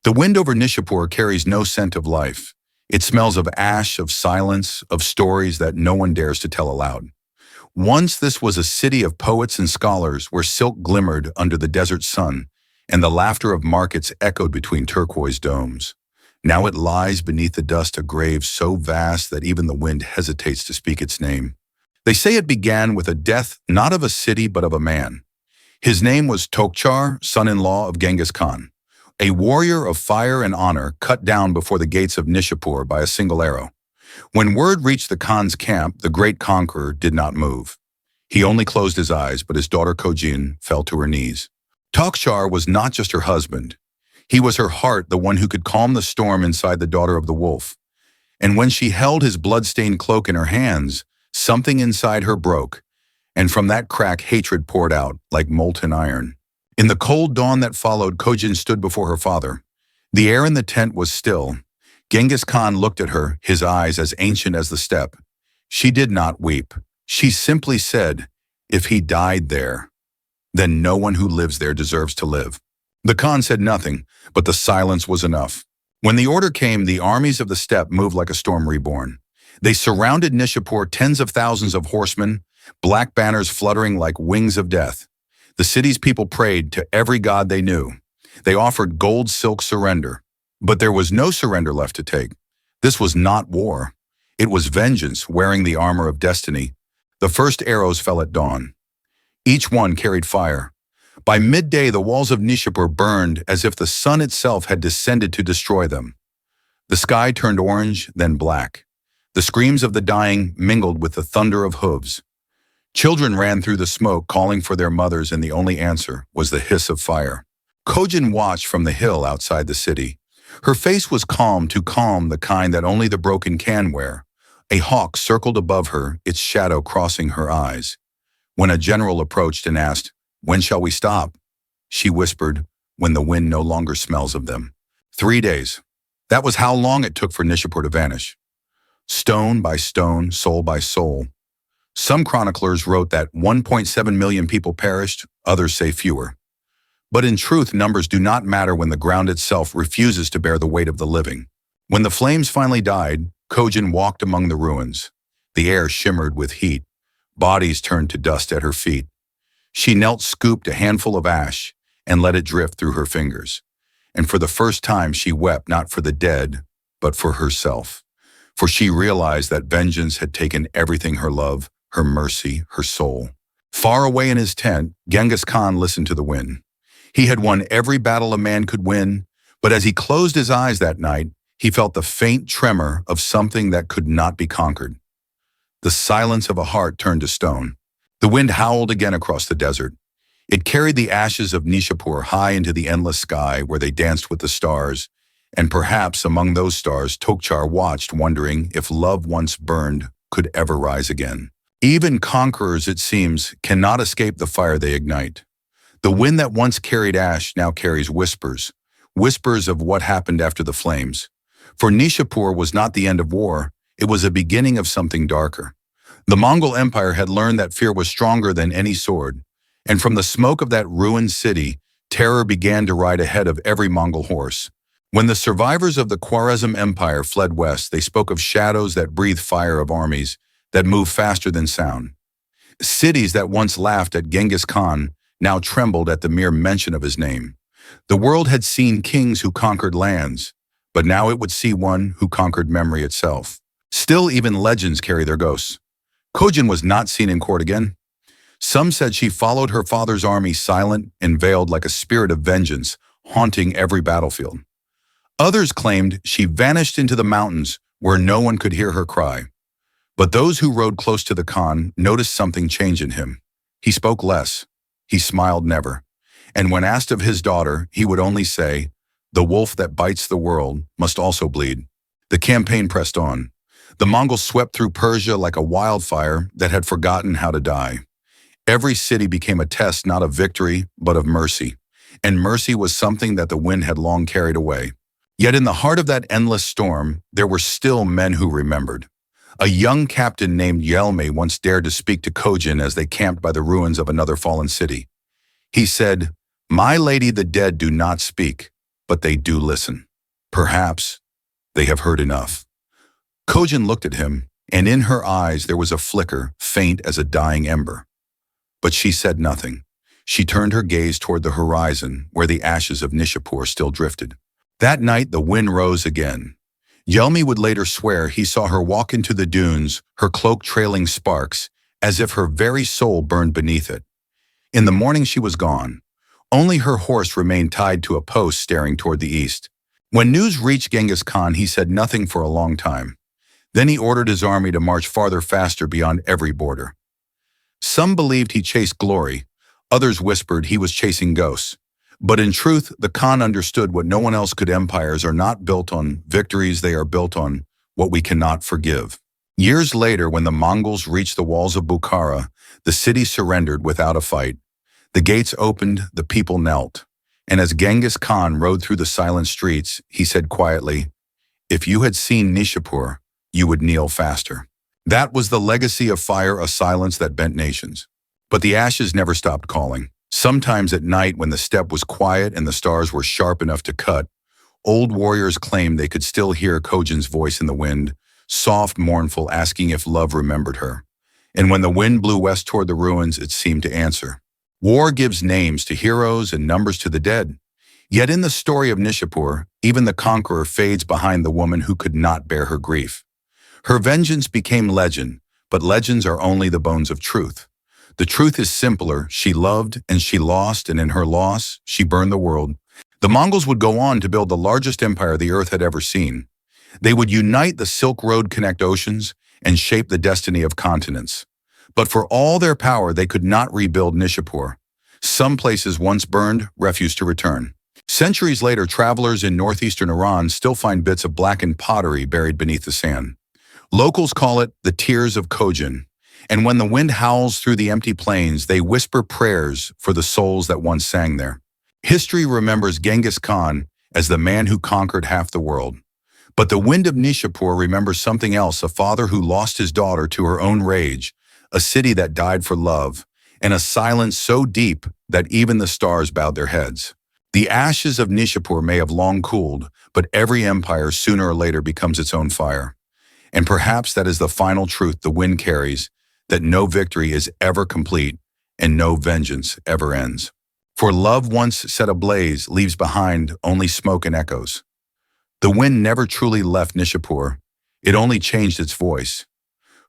The wind over Nishapur carries no scent of life. It smells of ash, of silence, of stories that no one dares to tell aloud. Once this was a city of poets and scholars where silk glimmered under the desert sun, and the laughter of markets echoed between turquoise domes. Now it lies beneath the dust, a grave so vast that even the wind hesitates to speak its name. They say it began with a death not of a city but of a man. His name was Tokchar, son-in-law of Genghis Khan, a warrior of fire and honor cut down before the gates of Nishapur by a single arrow. When word reached the Khan's camp, the great conqueror did not move. He only closed his eyes, but his daughter Khojin fell to her knees. Tokchar was not just her husband. He was her heart, the one who could calm the storm inside the daughter of the wolf. And when she held his blood-stained cloak in her hands, something inside her broke, and from that crack hatred poured out like molten iron. In the cold dawn that followed, Khojin stood before her father. The air in the tent was still. Genghis Khan looked at her, his eyes as ancient as the steppe. She did not weep. She simply said, "If he died there, then no one who lives there deserves to live." The Khan said nothing, but the silence was enough. When the order came, the armies of the steppe moved like a storm reborn. They surrounded Nishapur, tens of thousands of horsemen, black banners fluttering like wings of death. The city's people prayed to every god they knew. They offered gold silk surrender. But there was no surrender left to take. This was not war. It was vengeance wearing the armor of destiny. The first arrows fell at dawn. Each one carried fire. By midday, the walls of Nishapur burned as if the sun itself had descended to destroy them. The sky turned orange, then black. The screams of the dying mingled with the thunder of hooves. Children ran through the smoke, calling for their mothers, and the only answer was the hiss of fire. Khojin watched from the hill outside the city. Her face was calm, too calm, the kind that only the broken can wear. A hawk circled above her, its shadow crossing her eyes. When a general approached and asked, "When shall we stop?" she whispered, "When the wind no longer smells of them." 3 days. That was how long it took for Nishapur to vanish. Stone by stone, soul by soul. Some chroniclers wrote that 1.7 million people perished, others say fewer. But in truth, numbers do not matter when the ground itself refuses to bear the weight of the living. When the flames finally died, Khojin walked among the ruins. The air shimmered with heat. Bodies turned to dust at her feet. She knelt, scooped a handful of ash, and let it drift through her fingers. And for the first time, she wept not for the dead, but for herself. For she realized that vengeance had taken everything: her love, her mercy, her soul. Far away in his tent, Genghis Khan listened to the wind. He had won every battle a man could win, but as he closed his eyes that night, he felt the faint tremor of something that could not be conquered. The silence of a heart turned to stone. The wind howled again across the desert. It carried the ashes of Nishapur high into the endless sky where they danced with the stars, and perhaps among those stars Tokchar watched, wondering if love once burned could ever rise again. Even conquerors, it seems, cannot escape the fire they ignite. The wind that once carried ash now carries whispers, whispers of what happened after the flames. For Nishapur was not the end of war, it was a beginning of something darker. The Mongol Empire had learned that fear was stronger than any sword, and from the smoke of that ruined city, terror began to ride ahead of every Mongol horse. When the survivors of the Khwarezm Empire fled west, they spoke of shadows that breathed fire, of armies that moved faster than sound. Cities that once laughed at Genghis Khan now trembled at the mere mention of his name. The world had seen kings who conquered lands, but now it would see one who conquered memory itself. Still, even legends carry their ghosts. Khojin was not seen in court again. Some said she followed her father's army, silent and veiled like a spirit of vengeance, haunting every battlefield. Others claimed she vanished into the mountains where no one could hear her cry. But those who rode close to the Khan noticed something change in him. He spoke less. He smiled never. And when asked of his daughter, he would only say, "The wolf that bites the world must also bleed." The campaign pressed on. The Mongols swept through Persia like a wildfire that had forgotten how to die. Every city became a test not of victory, but of mercy. And mercy was something that the wind had long carried away. Yet in the heart of that endless storm, there were still men who remembered. A young captain named Yelme once dared to speak to Khojin as they camped by the ruins of another fallen city. He said, "My lady, the dead do not speak. but they do listen. Perhaps they have heard enough. Khojin looked at him, and in her eyes there was a flicker, faint as a dying ember. But she said nothing. She turned her gaze toward the horizon, where the ashes of Nishapur still drifted. That night the wind rose again. Yelmi would later swear he saw her walk into the dunes, her cloak trailing sparks, as if her very soul burned beneath it. In the morning she was gone. Only her horse remained tied to a post staring toward the east. When news reached Genghis Khan, he said nothing for a long time. Then he ordered his army to march farther faster beyond every border. Some believed he chased glory, others whispered he was chasing ghosts. But in truth, the Khan understood what no one else could. Empires are not built on victories, they are built on what we cannot forgive. Years later, when the Mongols reached the walls of Bukhara, the city surrendered without a fight. The gates opened, the people knelt. And as Genghis Khan rode through the silent streets, he said quietly, "If you had seen Nishapur, you would kneel faster." That was the legacy of fire, a silence that bent nations. But the ashes never stopped calling. Sometimes at night, when the steppe was quiet and the stars were sharp enough to cut, old warriors claimed they could still hear Khojin's voice in the wind, soft, mournful, asking if love remembered her. And when the wind blew west toward the ruins, it seemed to answer. War gives names to heroes and numbers to the dead. Yet in the story of Nishapur, even the conqueror fades behind the woman who could not bear her grief. Her vengeance became legend, but legends are only the bones of truth. The truth is simpler. She loved and she lost, and in her loss, she burned the world. The Mongols would go on to build the largest empire the earth had ever seen. They would unite the Silk Road, connect oceans, and shape the destiny of continents. But for all their power, they could not rebuild Nishapur. Some places once burned refused to return. Centuries later, travelers in northeastern Iran still find bits of blackened pottery buried beneath the sand. Locals call it the Tears of Khojin. And when the wind howls through the empty plains, they whisper prayers for the souls that once sang there. History remembers Genghis Khan as the man who conquered half the world. But the wind of Nishapur remembers something else, a father who lost his daughter to her own rage, a city that died for love, and a silence so deep that even the stars bowed their heads. The ashes of Nishapur may have long cooled, but every empire sooner or later becomes its own fire. And perhaps that is the final truth the wind carries, that no victory is ever complete and no vengeance ever ends. For love once set ablaze leaves behind only smoke and echoes. The wind never truly left Nishapur, it only changed its voice.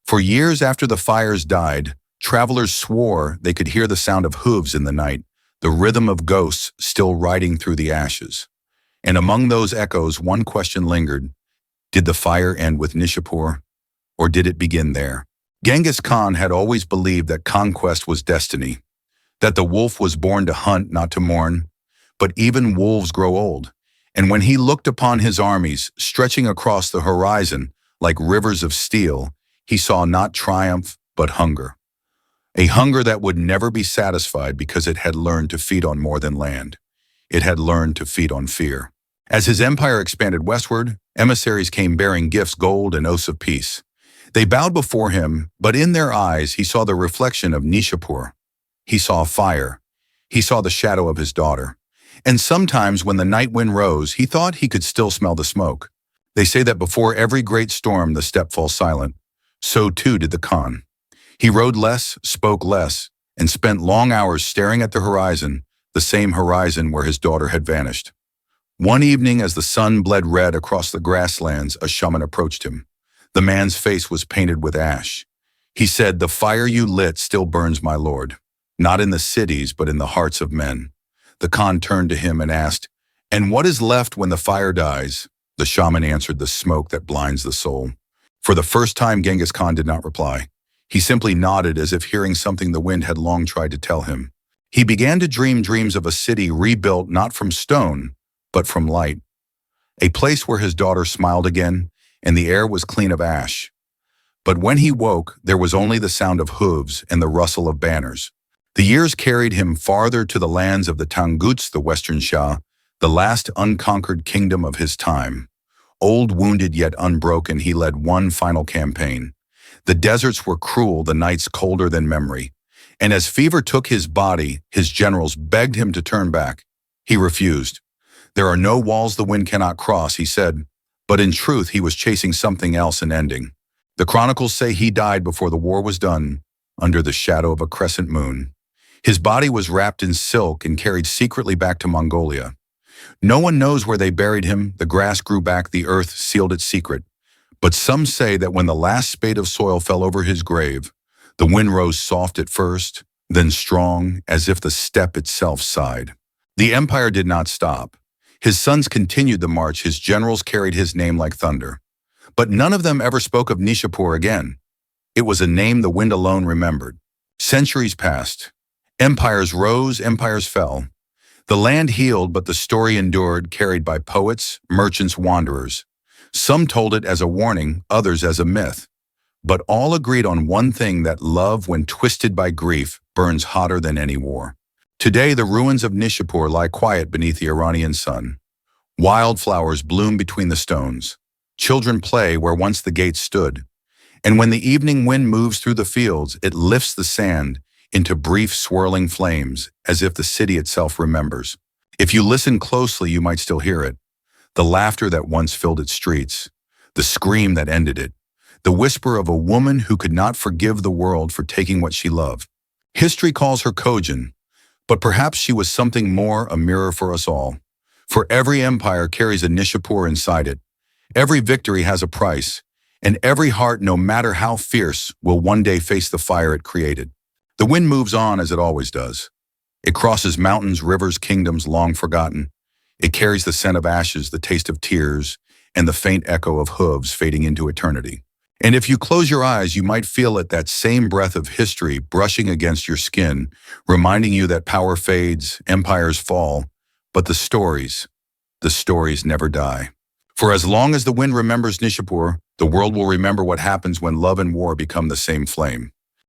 For years after the fires died, travelers swore they could hear the sound of hooves in the night, the rhythm of ghosts still riding through the ashes. And among those echoes, one question lingered. Did the fire end with Nishapur, or did it begin there? Genghis Khan had always believed that conquest was destiny, that the wolf was born to hunt, not to mourn. But even wolves grow old, and when he looked upon his armies stretching across the horizon like rivers of steel, he saw not triumph, but hunger. A hunger that would never be satisfied because it had learned to feed on more than land. It had learned to feed on fear. As his empire expanded westward, emissaries came bearing gifts, gold, and oaths of peace. They bowed before him, but in their eyes he saw the reflection of Nishapur. He saw fire. He saw the shadow of his daughter. And sometimes when the night wind rose, he thought he could still smell the smoke. They say that before every great storm the steppe falls silent. So too did the Khan. He rode less, spoke less, and spent long hours staring at the horizon, the same horizon where his daughter had vanished. One evening, as the sun bled red across the grasslands, a shaman approached him. The man's face was painted with ash. He said, "The fire you lit still burns, my lord, not in the cities, but in the hearts of men." The Khan turned to him and asked, "And what is left when the fire dies?" The shaman answered, "The smoke that blinds the soul." For the first time, Genghis Khan did not reply. He simply nodded as if hearing something the wind had long tried to tell him. He began to dream dreams of a city rebuilt not from stone, but from light. A place where his daughter smiled again, and the air was clean of ash. But when he woke, there was only the sound of hooves and the rustle of banners. The years carried him farther to the lands of the Tanguts, the Western Shah, the last unconquered kingdom of his time. Old, wounded, yet unbroken, he led one final campaign. The deserts were cruel, the nights colder than memory. And as fever took his body, his generals begged him to turn back. He refused. There are no walls the wind cannot cross, he said, but in truth he was chasing something else and ending. The chronicles say he died before the war was done, under the shadow of a crescent moon. His body was wrapped in silk and carried secretly back to Mongolia. No one knows where they buried him, the grass grew back, the earth sealed its secret. But some say that when the last spade of soil fell over his grave, the wind rose soft at first, then strong, as if the steppe itself sighed. The empire did not stop. His sons continued the march, his generals carried his name like thunder. But none of them ever spoke of Nishapur again. It was a name the wind alone remembered. Centuries passed. Empires rose, empires fell. The land healed, but the story endured, carried by poets, merchants, wanderers. Some told it as a warning, others as a myth. But all agreed on one thing, that love, when twisted by grief, burns hotter than any war. Today, the ruins of Nishapur lie quiet beneath the Iranian sun. Wildflowers bloom between the stones. Children play where once the gates stood. And when the evening wind moves through the fields, it lifts the sand into brief swirling flames, as if the city itself remembers. If you listen closely, you might still hear it. The laughter that once filled its streets, the scream that ended it, the whisper of a woman who could not forgive the world for taking what she loved. History calls her Khojin, but perhaps she was something more, a mirror for us all. For every empire carries a Nishapur inside it. Every victory has a price, and every heart, no matter how fierce, will one day face the fire it created. The wind moves on as it always does. It crosses mountains, rivers, kingdoms long forgotten. It carries the scent of ashes, the taste of tears, and the faint echo of hooves fading into eternity. And if you close your eyes, you might feel it, that same breath of history brushing against your skin, reminding you that power fades, empires fall, but the stories never die. For as long as the wind remembers Nishapur, the world will remember what happens when love and war become the same flame.